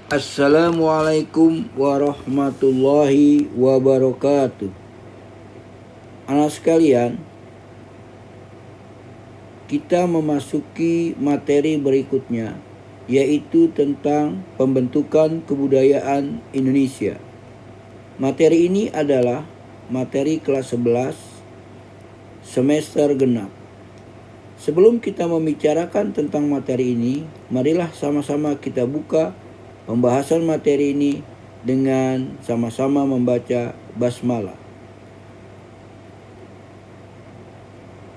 Assalamualaikum warahmatullahi wabarakatuh. Anak sekalian, kita memasuki materi berikutnya, yaitu tentang pembentukan kebudayaan Indonesia. Materi ini adalah materi kelas 11 semester genap. Sebelum kita membicarakan tentang materi ini, marilah sama-sama kita buka pembahasan materi ini dengan sama-sama membaca basmalah.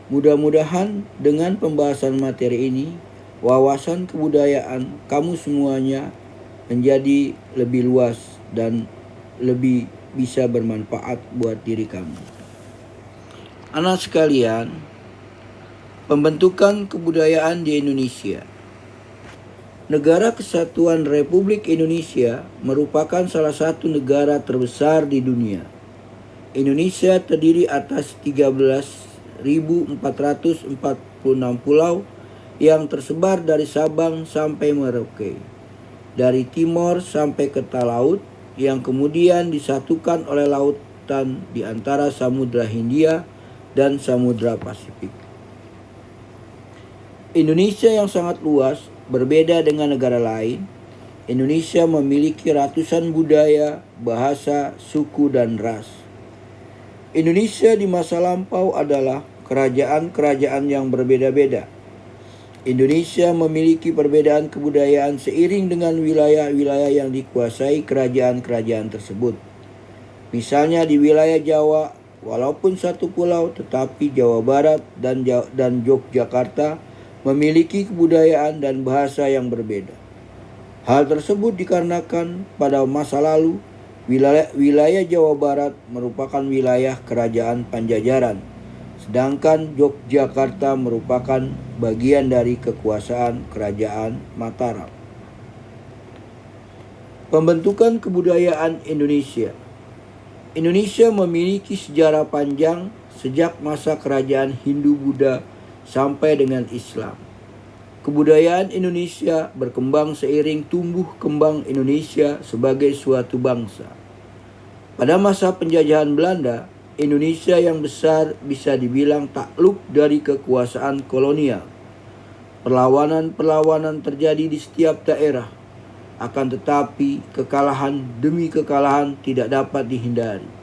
Mudah-mudahan dengan pembahasan materi ini, wawasan kebudayaan kamu semuanya menjadi lebih luas dan lebih bisa bermanfaat buat diri kamu. Anak sekalian, pembentukan kebudayaan di Indonesia. Negara Kesatuan Republik Indonesia merupakan salah satu negara terbesar di dunia. Indonesia terdiri atas 13.446 pulau yang tersebar dari Sabang sampai Merauke, dari timur sampai ke laut, yang kemudian disatukan oleh lautan di antara Samudra Hindia dan Samudra Pasifik. Indonesia yang sangat luas, berbeda dengan negara lain. Indonesia memiliki ratusan budaya, bahasa, suku, dan ras. Indonesia di masa lampau adalah kerajaan-kerajaan yang berbeda-beda. Indonesia memiliki perbedaan kebudayaan seiring dengan wilayah-wilayah yang dikuasai kerajaan-kerajaan tersebut. Misalnya di wilayah Jawa, walaupun satu pulau, tetapi Jawa Barat dan Yogyakarta memiliki kebudayaan dan bahasa yang berbeda. Hal tersebut dikarenakan pada masa lalu, wilayah Jawa Barat merupakan wilayah kerajaan Panjajaran, sedangkan Yogyakarta merupakan bagian dari kekuasaan kerajaan Mataram. Pembentukan kebudayaan Indonesia. Indonesia memiliki sejarah panjang sejak masa kerajaan Hindu-Buddha sampai dengan Islam. Kebudayaan Indonesia berkembang seiring tumbuh kembang Indonesia sebagai suatu bangsa. Pada masa penjajahan Belanda, Indonesia yang besar bisa dibilang takluk dari kekuasaan kolonial. Perlawanan-perlawanan terjadi di setiap daerah. Akan tetapi, kekalahan demi kekalahan tidak dapat dihindari.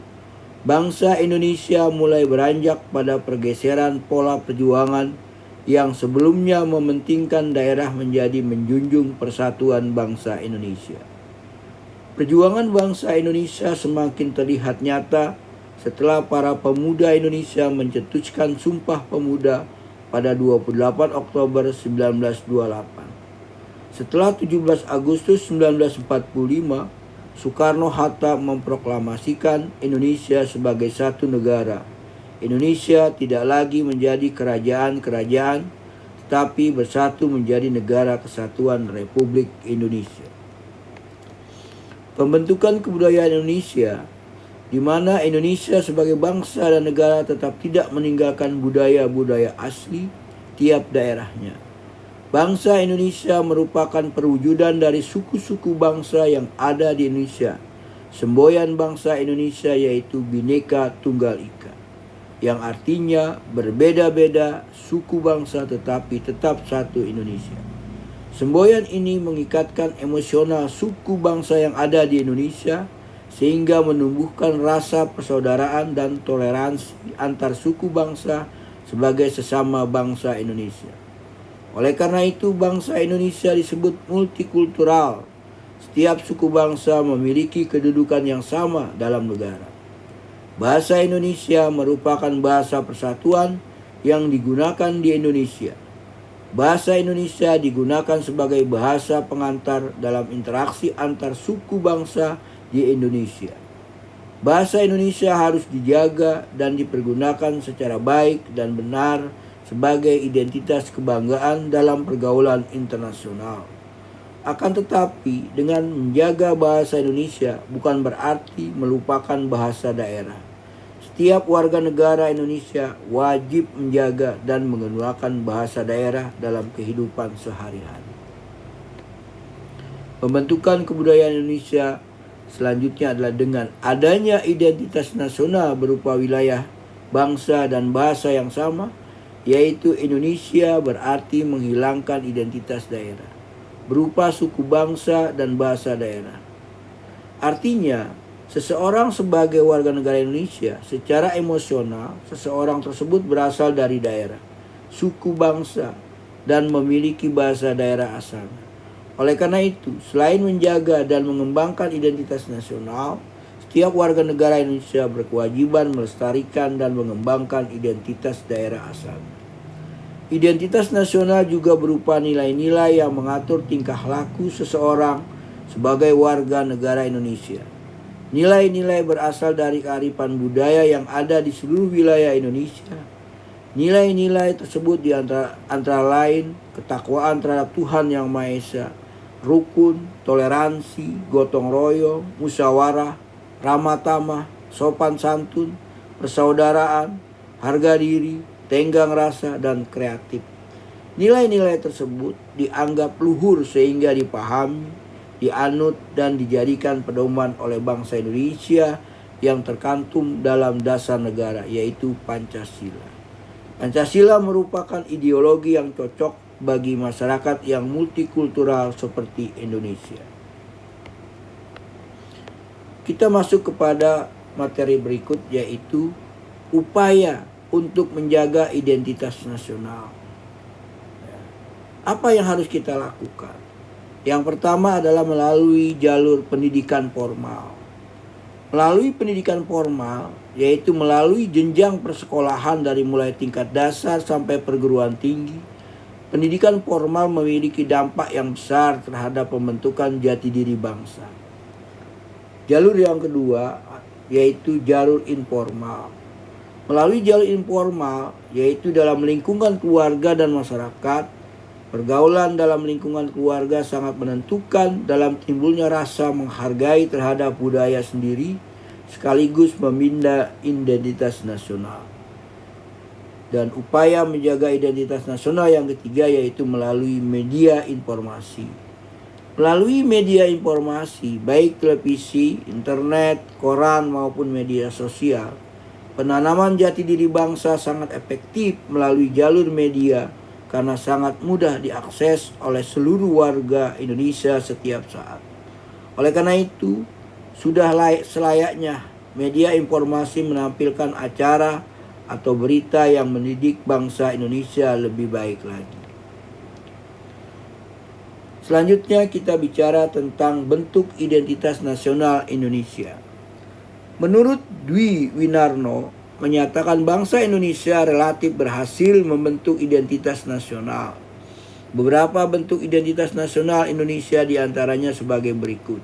Bangsa Indonesia mulai beranjak pada pergeseran pola perjuangan yang sebelumnya mementingkan daerah menjadi menjunjung persatuan bangsa Indonesia. Perjuangan bangsa Indonesia semakin terlihat nyata setelah para pemuda Indonesia mencetuskan Sumpah Pemuda pada 28 Oktober 1928. Setelah 17 Agustus 1945, Soekarno-Hatta memproklamasikan Indonesia sebagai satu negara. Indonesia tidak lagi menjadi kerajaan-kerajaan, tetapi bersatu menjadi Negara Kesatuan Republik Indonesia. Pembentukan kebudayaan Indonesia, di mana Indonesia sebagai bangsa dan negara tetap tidak meninggalkan budaya-budaya asli tiap daerahnya. Bangsa Indonesia merupakan perwujudan dari suku-suku bangsa yang ada di Indonesia. Semboyan bangsa Indonesia yaitu Bhinneka Tunggal Ika, yang artinya berbeda-beda suku bangsa tetapi tetap satu Indonesia. Semboyan ini mengikatkan emosional suku bangsa yang ada di Indonesia, sehingga menumbuhkan rasa persaudaraan dan toleransi antar suku bangsa sebagai sesama bangsa Indonesia. Oleh karena itu, bangsa Indonesia disebut multikultural. Setiap suku bangsa memiliki kedudukan yang sama dalam negara. Bahasa Indonesia merupakan bahasa persatuan yang digunakan di Indonesia. Bahasa Indonesia digunakan sebagai bahasa pengantar dalam interaksi antar suku bangsa di Indonesia. Bahasa Indonesia harus dijaga dan dipergunakan secara baik dan benar sebagai identitas kebanggaan dalam pergaulan internasional. Akan tetapi, dengan menjaga bahasa Indonesia bukan berarti melupakan bahasa daerah. Setiap warga negara Indonesia wajib menjaga dan menggunakan bahasa daerah dalam kehidupan sehari-hari. Pembentukan kebudayaan Indonesia selanjutnya adalah dengan adanya identitas nasional berupa wilayah, bangsa, dan bahasa yang sama, yaitu Indonesia berarti menghilangkan identitas daerah berupa suku bangsa dan bahasa daerah. Artinya, seseorang sebagai warga negara Indonesia, secara emosional, seseorang tersebut berasal dari daerah, suku bangsa, dan memiliki bahasa daerah asalnya. Oleh karena itu, selain menjaga dan mengembangkan identitas nasional, setiap warga negara Indonesia berkewajiban melestarikan dan mengembangkan identitas daerah asalnya. Identitas nasional juga berupa nilai-nilai yang mengatur tingkah laku seseorang sebagai warga negara Indonesia. Nilai-nilai berasal dari kearifan budaya yang ada di seluruh wilayah Indonesia. Nilai-nilai tersebut antara lain ketakwaan terhadap Tuhan Yang Maha Esa, rukun, toleransi, gotong royong, musyawarah, ramah tamah, sopan santun, persaudaraan, harga diri, tenggang rasa, dan kreatif. Nilai-nilai tersebut dianggap luhur sehingga dipahami, dianut, dan dijadikan pedoman oleh bangsa Indonesia yang tercantum dalam dasar negara, yaitu Pancasila. Pancasila merupakan ideologi yang cocok bagi masyarakat yang multikultural seperti Indonesia. Kita masuk kepada materi berikut, yaitu upaya untuk menjaga identitas nasional. Apa yang harus kita lakukan? Yang pertama adalah melalui jalur pendidikan formal. Melalui pendidikan formal, yaitu melalui jenjang persekolahan dari mulai tingkat dasar sampai perguruan tinggi, pendidikan formal memiliki dampak yang besar terhadap pembentukan jati diri bangsa. Jalur yang kedua yaitu jalur informal. Melalui jalur informal, yaitu dalam lingkungan keluarga dan masyarakat, pergaulan dalam lingkungan keluarga sangat menentukan dalam timbulnya rasa menghargai terhadap budaya sendiri, sekaligus membina identitas nasional. Dan upaya menjaga identitas nasional yang ketiga yaitu melalui media informasi. Melalui media informasi, baik televisi, internet, koran, maupun media sosial, penanaman jati diri bangsa sangat efektif melalui jalur media karena sangat mudah diakses oleh seluruh warga Indonesia setiap saat. Oleh karena itu, sudah selayaknya media informasi menampilkan acara atau berita yang mendidik bangsa Indonesia lebih baik lagi. Selanjutnya kita bicara tentang bentuk identitas nasional Indonesia. Menurut Dwi Winarno, menyatakan bangsa Indonesia relatif berhasil membentuk identitas nasional. Beberapa bentuk identitas nasional Indonesia diantaranya sebagai berikut.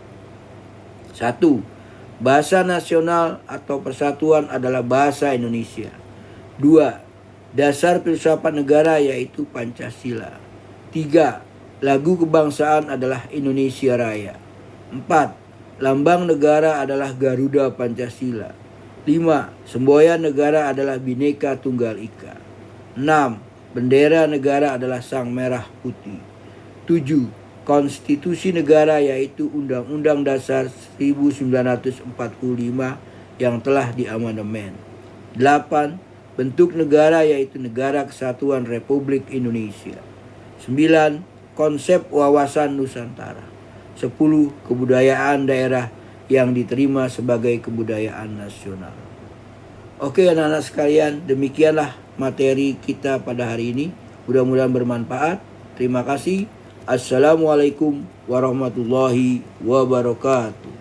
1. Bahasa nasional atau persatuan adalah bahasa Indonesia. 2. Dasar filsafat negara yaitu Pancasila. 3. Lagu kebangsaan adalah Indonesia Raya. 4. Lambang negara adalah Garuda Pancasila. 5. Semboyan negara adalah Bhinneka Tunggal Ika. 6. Bendera negara adalah Sang Merah Putih. 7. Konstitusi negara yaitu Undang-Undang Dasar 1945 yang telah diamandemen. 8. Bentuk negara yaitu Negara Kesatuan Republik Indonesia. 9. Konsep wawasan Nusantara. 10. Kebudayaan daerah yang diterima sebagai kebudayaan nasional. Oke anak-anak sekalian, demikianlah materi kita pada hari ini. Mudah-mudahan bermanfaat. Terima kasih. Assalamualaikum warahmatullahi wabarakatuh.